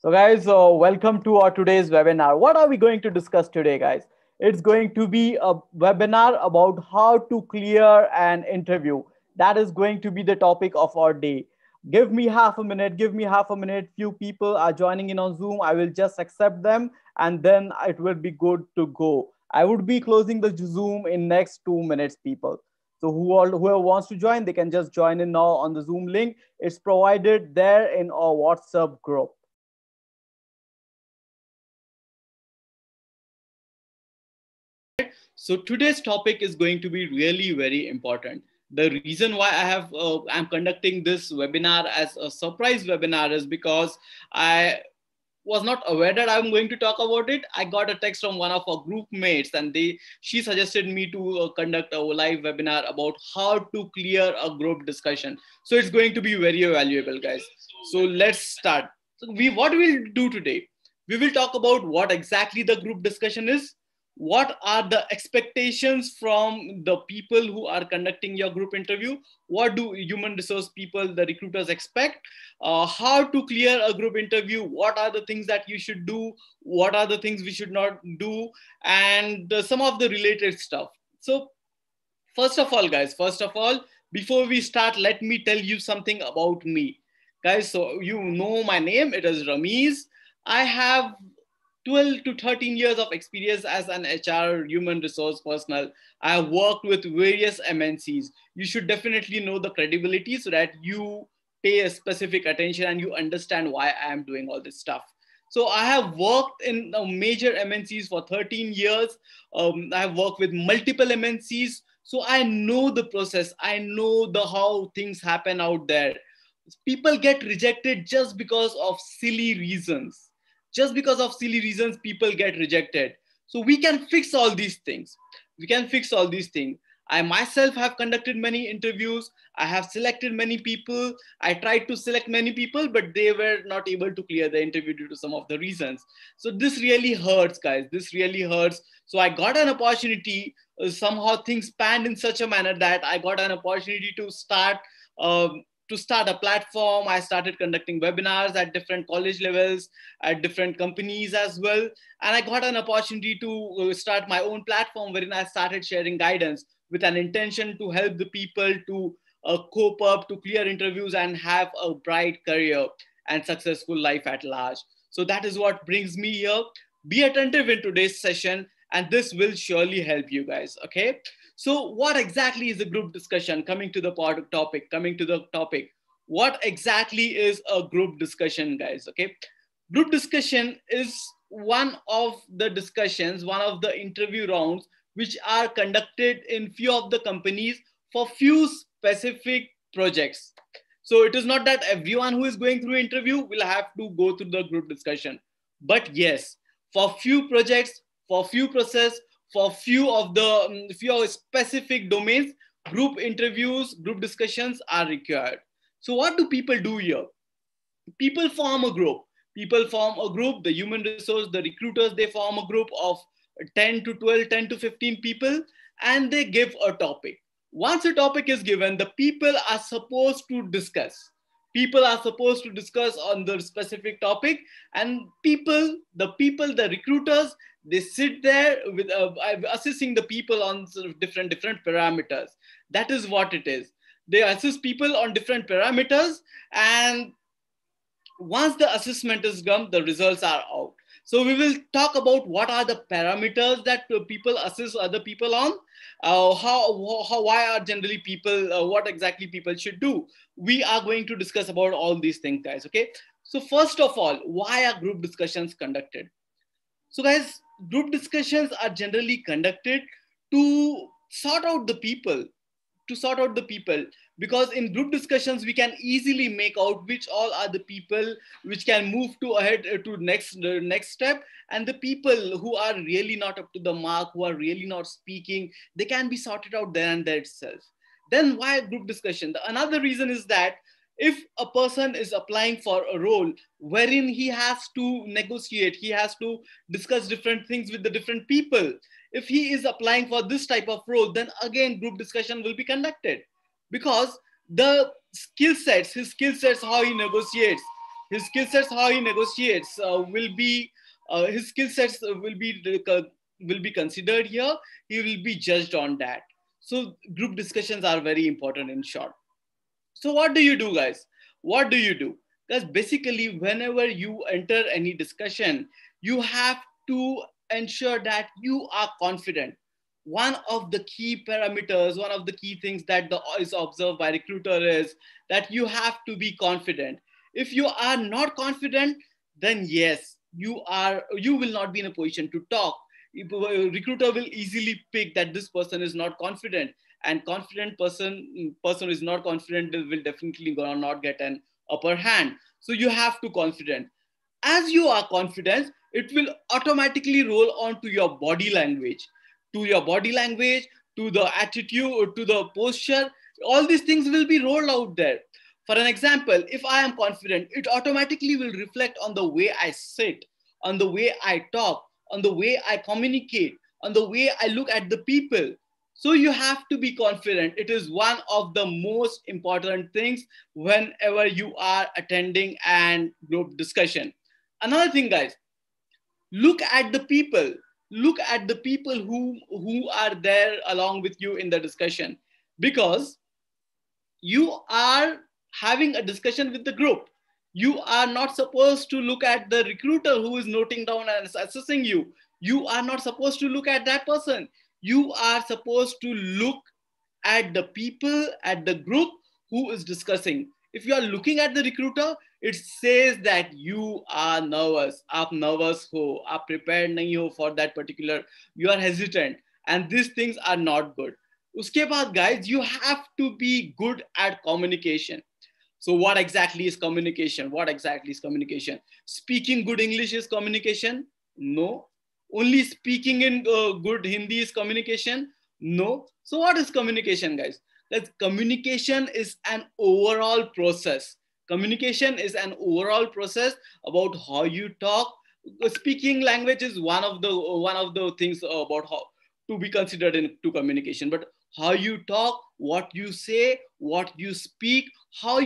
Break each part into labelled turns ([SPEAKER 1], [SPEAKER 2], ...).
[SPEAKER 1] So, guys, welcome to our today's webinar. What are we going to discuss today, guys? It's going to be a webinar about how to clear an interview. That is going to be the topic of our day. Give me half a minute. Give me half a minute. Few people are joining in on Zoom. I will just accept them, and then it will be good to go. I would be closing the Zoom in next 2 minutes, people. So whoever wants to join, they can just join in now on the Zoom link. It's provided there in our WhatsApp group.
[SPEAKER 2] So today's topic is going to be really very important. The reason why I'm conducting this webinar as a surprise webinar is because I was not aware that I'm going to talk about it. I got a text from one of our group mates, and she suggested me to conduct a live webinar about how to clear a group discussion. So it's going to be very valuable, guys. So let's start. So what we'll do today, we will talk about what exactly the group discussion is, what are the expectations from the people who are conducting your group interview, what do human resource people, the recruiters, expect, how to clear a group interview, what are the things that you should do, what are the things we should not do, and some of the related stuff. So first of all, before we start, let me tell you something about me, guys. So you know my name, it is Ramiz. I have 12 to 13 years of experience as an HR human resource personnel. I have worked with various MNCs. You should definitely know the credibility so that you pay a specific attention and you understand why I am doing all this stuff. So I have worked in major MNCs for 13 years. I have worked with multiple MNCs. So I know the process. I know the how things happen out there. People get rejected just because of silly reasons. Just because of silly reasons, people get rejected. So we can fix all these things. We can fix all these things. I myself have conducted many interviews. I have selected many people. I tried to select many people, but they were not able to clear the interview due to some of the reasons. So this really hurts, guys. This really hurts. So I got an opportunity. Somehow things panned in such a manner that I got an opportunity to start a platform. I started conducting webinars at different college levels, at different companies as well. And I got an opportunity to start my own platform wherein I started sharing guidance with an intention to help the people to cope up, to clear interviews and have a bright career and successful life at large. So that is what brings me here. Be attentive in today's session, and this will surely help you guys. Okay. So what exactly is a group discussion? Coming to the topic. What exactly is a group discussion, guys? Okay. Group discussion is one of the interview rounds which are conducted in few of the companies for few specific projects. So it is not that everyone who is going through interview will have to go through the group discussion. But yes, for few projects, for few process, for few of specific domains, group interviews, group discussions are required. So what do people do here? People form a group. People form a group. The human resource, the recruiters, they form a group of 10 to 12, 10 to 15 people, and they give a topic. Once a topic is given, the people are supposed to discuss. People are supposed to discuss on the specific topic, and the recruiters, they sit there with assessing the people on sort of different parameters. That is what it is. They assess people on different parameters, and once the assessment is done, the results are out. So we will talk about what are the parameters that people assess other people on, why are generally people, what exactly people should do. We are going to discuss about all these things, guys. Okay. So first of all, why are group discussions conducted? So guys, group discussions are generally conducted to sort out the people, to sort out the people, because in group discussions we can easily make out which all are the people which can move to ahead to next step, and the people who are really not up to the mark, who are really not speaking, they can be sorted out there and there itself. Then why group discussion? Another reason is that if a person is applying for a role wherein he has to negotiate, he has to discuss different things with the different people, if he is applying for this type of role, then again group discussion will be conducted, because the skill sets, his skill sets, how he negotiates, his skill sets, how he negotiates, will be his skill sets will be considered here. He will be judged on that. So group discussions are very important in short. So what do you do, guys? What do you do? Because basically, whenever you enter any discussion, you have to ensure that you are confident. One of the key parameters, one of the key things that is observed by recruiter is that you have to be confident. If you are not confident, then yes, you will not be in a position to talk. Recruiter will easily pick that this person is not confident, and confident person who is not confident will definitely gonna not get an upper hand. So you have to confident. As you are confident, it will automatically roll on to your body language, to the attitude, to the posture. All these things will be rolled out there. For an example, if I am confident, it automatically will reflect on the way I sit, on the way I talk, on the way I communicate, on the way I look at the people. So you have to be confident. It is one of the most important things whenever you are attending an group discussion. Another thing, guys, look at the people. Look at the people who are there along with you in the discussion, because you are having a discussion with the group. You are not supposed to look at the recruiter who is noting down and assessing you. You are not supposed to look at that person. You are supposed to look at the people, at the group who is discussing. If you are looking at the recruiter, it says that you are nervous. Aap nervous ho, aap prepared nahi ho for that particular, you are hesitant. And these things are not good. Uske baad, guys, you have to be good at communication. So what exactly is communication? What exactly is communication? Speaking good English is communication? No. Only speaking in good Hindi is communication? No. So what is communication, guys? That communication is an overall process. Communication is an overall process about how you talk. Speaking language is one of the things about how to be considered into communication. But how you talk, what you say, what you speak, how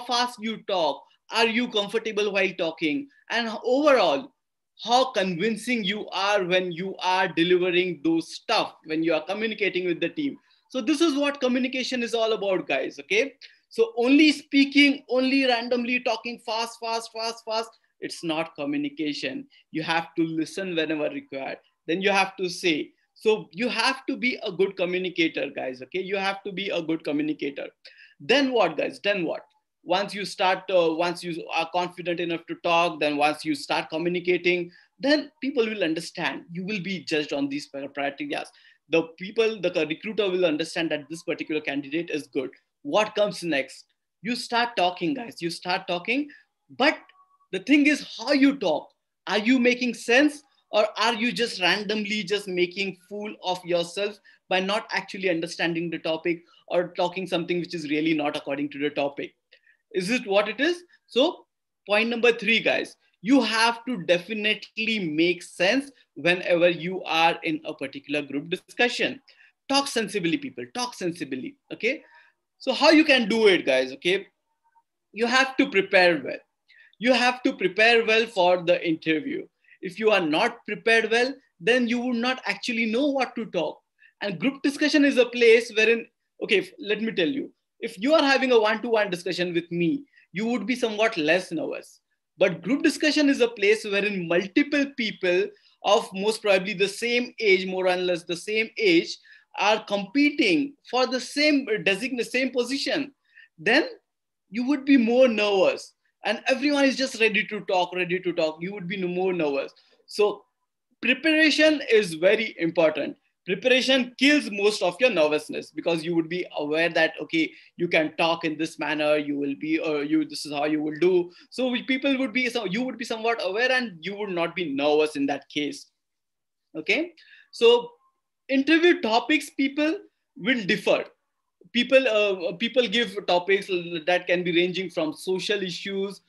[SPEAKER 2] fast you talk, are you comfortable while talking, and overall, how convincing you are when you are delivering those stuff, when you are communicating with the team. So this is what communication is all about, guys. Okay. So only speaking, only randomly talking fast, it's not communication. You have to listen whenever required. Then you have to say. So you have to be a good communicator, guys. Okay. You have to be a good communicator. Then what, guys? Then what? Once you are confident enough to talk, then once you start communicating, then people will understand. You will be judged on these criteria. The recruiter will understand that this particular candidate is good. What comes next? You start talking, guys. You start talking, but the thing is how you talk. Are you making sense, or are you just randomly just making fool of yourself by not actually understanding the topic, or talking something which is really not according to the topic? Is it what it is? So point number 3, guys, you have to definitely make sense whenever you are in a particular group discussion. Talk sensibly, people. Talk sensibly. Okay. So how you can do it, guys? Okay. You have to prepare well. You have to prepare well for the interview. If you are not prepared well, then you would not actually know what to talk. And group discussion is a place wherein, okay, let me tell you, if you are having a one-to-one discussion with me, you would be somewhat less nervous. But group discussion is a place wherein multiple people of most probably the same age, more or less the same age, are competing for the same same position. Then you would be more nervous, and everyone is just ready to talk, you would be more nervous. So preparation is very important. Preparation kills most of your nervousness, because you would be aware that, okay, you can talk in this manner, you will be this is how you will do. So people would be, so you would be somewhat aware, and you would not be nervous in that case. Okay. So interview topics, people will differ. People give topics that can be ranging from social issues,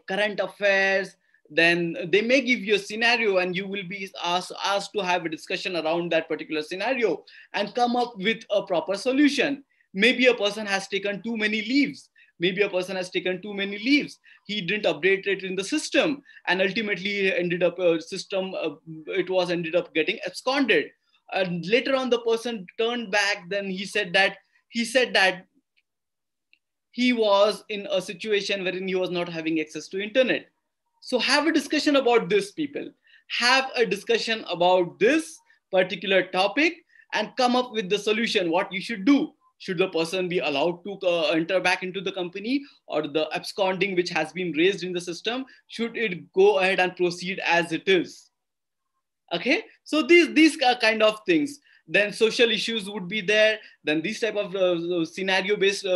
[SPEAKER 2] current affairs. Then they may give you a scenario, and you will be asked to have a discussion around that particular scenario and come up with a proper solution. Maybe a person has taken too many leaves. Maybe a person has taken too many leaves. He didn't update it in the system, and ultimately ended up it was ended up getting absconded. And later on, the person turned back. Then he said that he was in a situation wherein he was not having access to internet. So have a discussion about this, people. Have a discussion about this particular topic and come up with the solution, what you should do. Should the person be allowed to enter back into the company, or the absconding which has been raised in the system, should it go ahead and proceed as it is? Okay, so these are kind of things. Then social issues would be there. Then these type of scenario based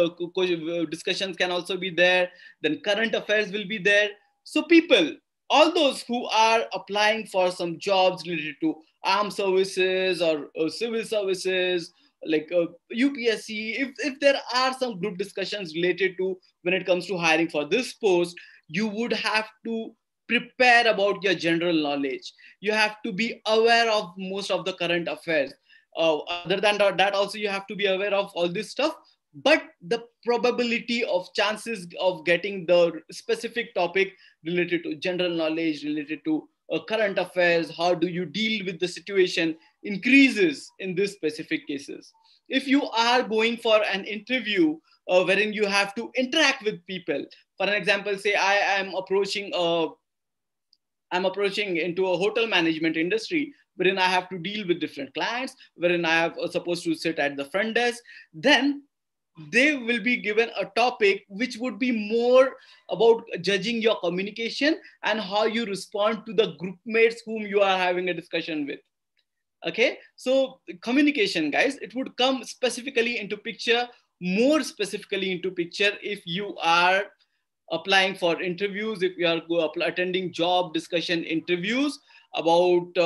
[SPEAKER 2] discussions can also be there. Then current affairs will be there. So people, all those who are applying for some jobs related to armed services or civil services, like UPSC, if there are some group discussions related to when it comes to hiring for this post, you would have to prepare about your general knowledge. You have to be aware of most of the current affairs. Other than that, also you have to be aware of all this stuff. But the probability of chances of getting the specific topic related to general knowledge, related to current affairs, how do you deal with the situation, increases in these specific cases. If you are going for an interview wherein you have to interact with people, for an example, say I'm approaching into a hotel management industry, wherein I have to deal with different clients, wherein I have supposed to sit at the front desk. Then they will be given a topic which would be more about judging your communication and how you respond to the group mates whom you are having a discussion with. Okay, so communication, guys, it would come specifically into picture, more specifically into picture, if you are applying for interviews, if you are attending job discussion interviews about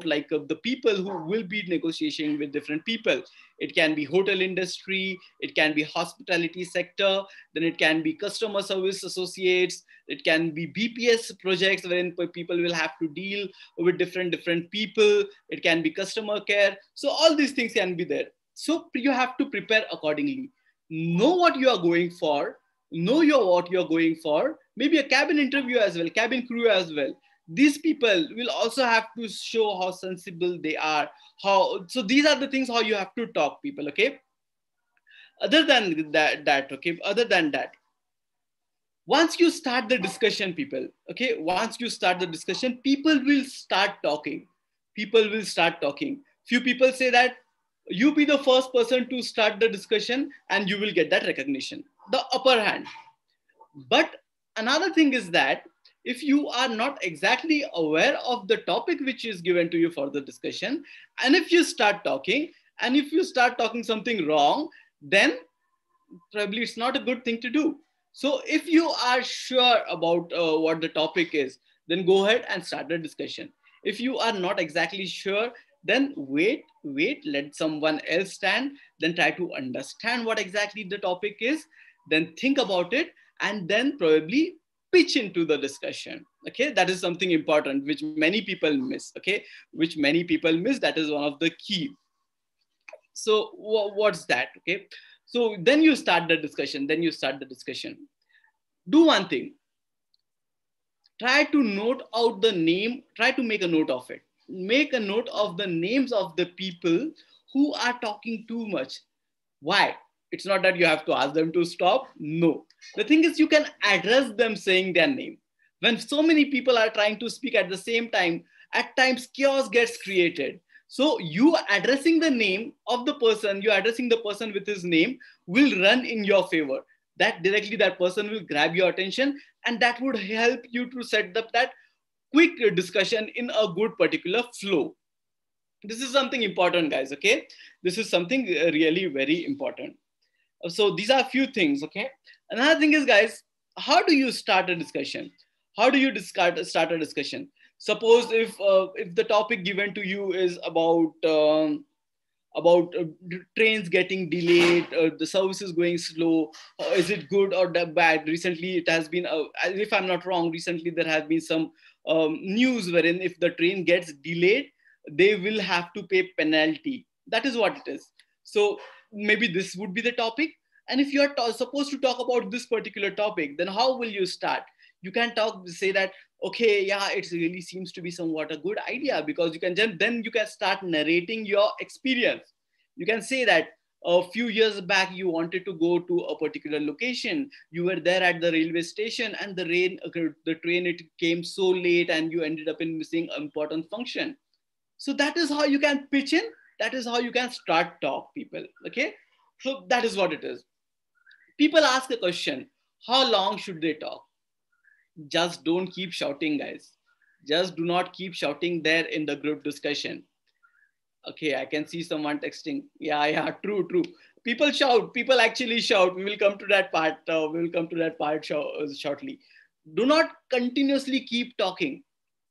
[SPEAKER 2] like the people who will be negotiating with different people. It can be hotel industry, it can be hospitality sector, then it can be customer service associates, it can be BPS projects wherein people will have to deal with different people, it can be customer care. So all these things can be there. So you have to prepare accordingly. Know what you are going for, what you're going for. Maybe a cabin interview as well, cabin crew as well. These people will also have to show how sensible they are. So these are the things how you have to talk, people. Okay. Other than that, once you start the discussion, people. Okay. Once you start the discussion, people will start talking. People will start talking. Few people say that you be the first person to start the discussion and you will get that recognition, the upper hand. But another thing is that if you are not exactly aware of the topic which is given to you for the discussion, and if you start talking, and if you start talking something wrong, then probably it's not a good thing to do. So if you are sure about what the topic is, then go ahead and start the discussion. If you are not exactly sure, then wait, let someone else stand, then try to understand what exactly the topic is, then think about it, and then probably pitch into the discussion. Okay, that is something important which many people miss. Okay, which many people miss. That is one of the key. So what's that? Okay, so then you start the discussion. Do one thing. Try to note out the name. Try to make a note of it. Make a note of the names of the people who are talking too much. Why? It's not that you have to ask them to stop. No. The thing is, you can address them saying their name. When so many people are trying to speak at the same time, at times chaos gets created. So you addressing the name of the person, you addressing the person with his name will run in your favor. That directly that person will grab your attention, and that would help you to set up that quick discussion in a good particular flow. This is something important, guys. Okay, this is something really very important. So these are a few things. Okay, another thing is, guys, how do you start a discussion? How do you start a discussion? Suppose if the topic given to you is about trains getting delayed, the service is going slow, is it good or bad? Recently it has been if I'm not wrong, recently there has been some news wherein if the train gets delayed, they will have to pay penalty. That is what it is. So maybe this would be the topic. And if you are supposed to talk about this particular topic, then how will you start? You can talk, say that, okay, yeah, it really seems to be somewhat a good idea, because you can then you can start narrating your experience. You can say that a few years back you wanted to go to a particular location, you were there at the railway station, and the train, it came so late and you ended up in missing an important function. So that is how you can pitch in, that is how you can start talk people. Okay, so that is what it is. People ask a question, how long should they talk? Just don't keep shouting, guys. Just do not keep shouting there in the group discussion. Okay, I can see someone texting. Yeah, yeah, true, true. People shout. People actually shout. We will come to that part. We will come to that part shortly. Do not continuously keep talking.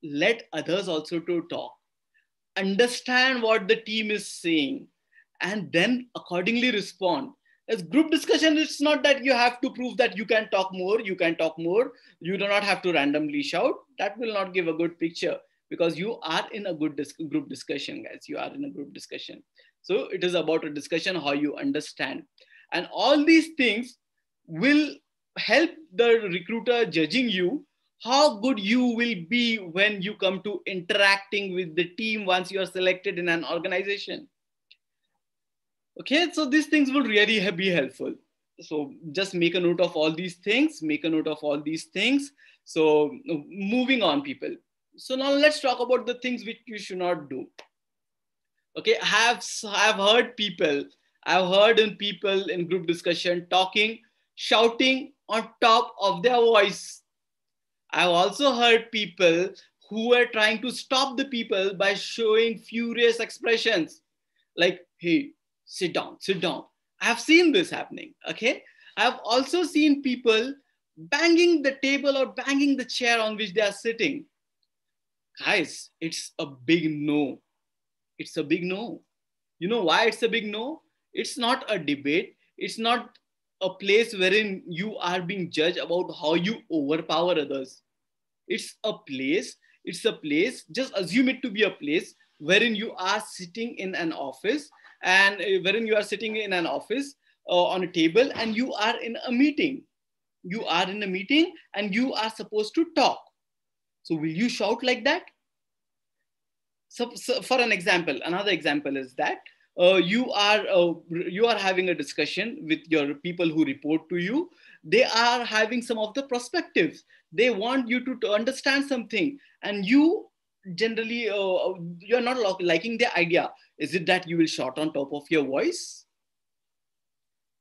[SPEAKER 2] Let others also to talk. Understand what the team is saying, and then accordingly respond. As group discussion, it's not that you have to prove that you can talk more, you can talk more. You do not have to randomly shout. That will not give a good picture, because you are in a good group discussion, guys. You are in a group discussion. So it is about a discussion, how you understand. And all these things will help the recruiter judging you, how good you will be when you come to interacting with the team once you are selected in an organization. Okay, so these things will really be helpful. So just make a note of all these things, make a note of all these things. So moving on, people. So now let's talk about the things which you should not do. Okay, I've heard people, I've heard in people in group discussion talking, shouting on top of their voice. I've also heard people who were trying to stop the people by showing furious expressions like, hey, sit down, sit down. I've seen this happening. Okay. I've also seen people banging the table or banging the chair on which they are sitting. Guys, it's a big no. It's a big no. You know why it's a big no? It's not a debate. It's not a place wherein you are being judged about how you overpower others. It's a place, just assume it to be a place wherein you are sitting in an office, and wherein you are sitting in an office on a table, and you are in a meeting. You are in a meeting and you are supposed to talk. So will you shout like that? So for an example, another example is that you are having a discussion with your people who report to you. They are having some of the perspectives. They want you to understand something, and you generally you are not liking their idea. Is it that you will shout on top of your voice?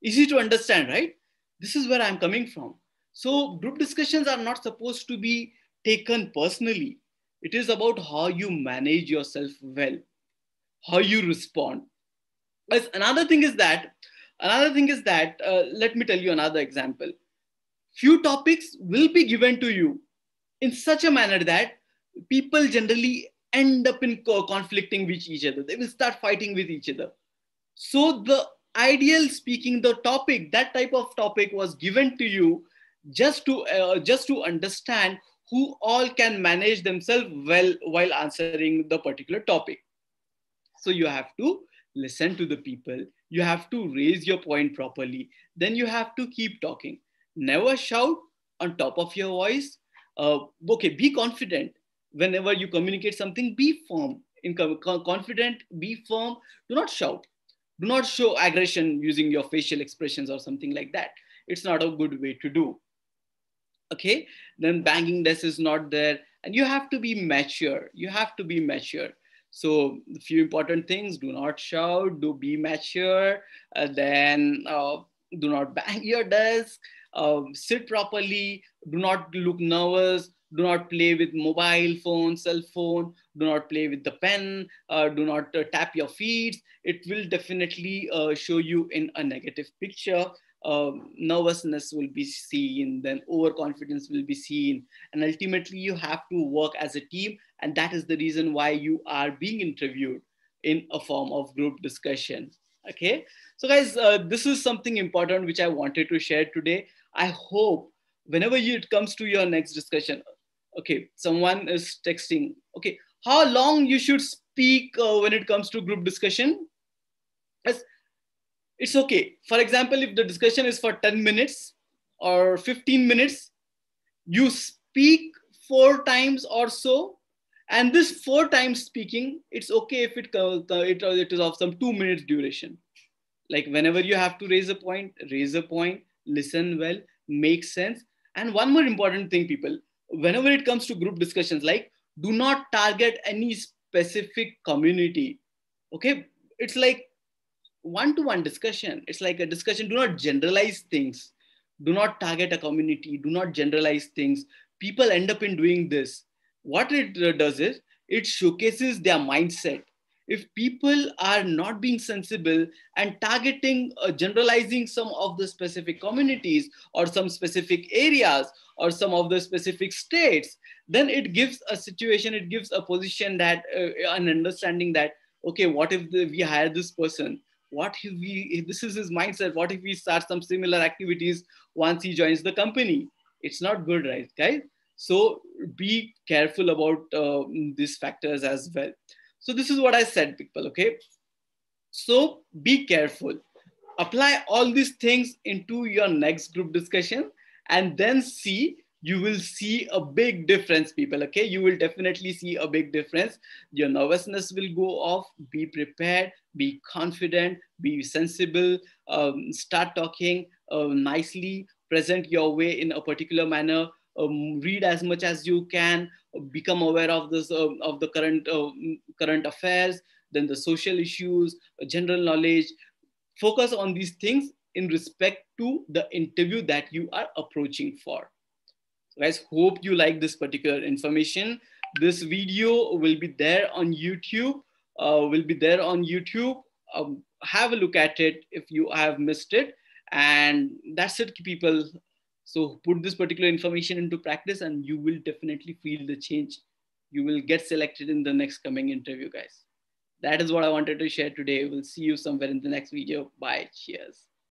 [SPEAKER 2] Easy to understand, right? This is where I'm coming from. So group discussions are not supposed to be taken personally. It is about how you manage yourself well, how you respond. As another thing is that let me tell you another example. Few topics will be given to you in such a manner that people generally end up in conflicting with each other. They will start fighting with each other. So the ideal speaking, the topic, that type of topic was given to you just to understand who all can manage themselves well while answering the particular topic. So you have to listen to the people, you have to raise your point properly, then you have to keep talking. Never shout on top of your voice. Okay, be confident. Whenever you communicate something, be firm. Confident, be firm. Do not shout. Do not show aggression using your facial expressions or something like that. It's not a good way to do. Okay, then banging desk is not there, and you have to be mature. You have to be mature. So a few important things: do not shout, do be mature, then do not bang your desk, sit properly, do not look nervous, do not play with mobile phone, cell phone, do not play with the pen, do not tap your feet. It will definitely show you in a negative picture. Nervousness will be seen, then overconfidence will be seen, and ultimately you have to work as a team, and that is the reason why you are being interviewed in a form of group discussion. Okay, so guys, this is something important which I wanted to share today. I hope whenever it comes to your next discussion, okay, someone is texting. Okay, how long you should speak when it comes to group discussion? Yes, it's okay. For example, if the discussion is for 10 minutes or 15 minutes, you speak 4 times or so, and this 4 times speaking, it's okay if it is of some 2 minutes duration. Like whenever you have to raise a point, listen well, make sense. And one more important thing, people, whenever it comes to group discussions, like do not target any specific community. Okay, it's like one-to-one discussion. It's like a discussion. Do not generalize things. Do not target a community. Do not generalize things. People end up in doing this. What it does is it showcases their mindset. If people are not being sensible and targeting, generalizing some of the specific communities or some specific areas or some of the specific states, then it gives a situation, it gives a position that an understanding that, okay, what if we hire this person? What if we, this is his mindset, what if we start some similar activities once he joins the company? It's not good, right, guys? So be careful about these factors as well. So this is what I said, people. Okay, so be careful, apply all these things into your next group discussion, and then see, you will see a big difference, people. Okay, you will definitely see a big difference. Your nervousness will go off. Be prepared, be confident, be sensible, start talking nicely, present your way in a particular manner, read as much as you can, become aware of this of the current affairs, then the social issues, general knowledge. Focus on these things in respect to the interview that you are approaching for. Guys, hope you like this particular information. This video will be there on YouTube. Have a look at it if you have missed it. And that's it, people. So put this particular information into practice and you will definitely feel the change. You will get selected in the next coming interview, guys. That is what I wanted to share today. We'll see you somewhere in the next video. Bye. Cheers.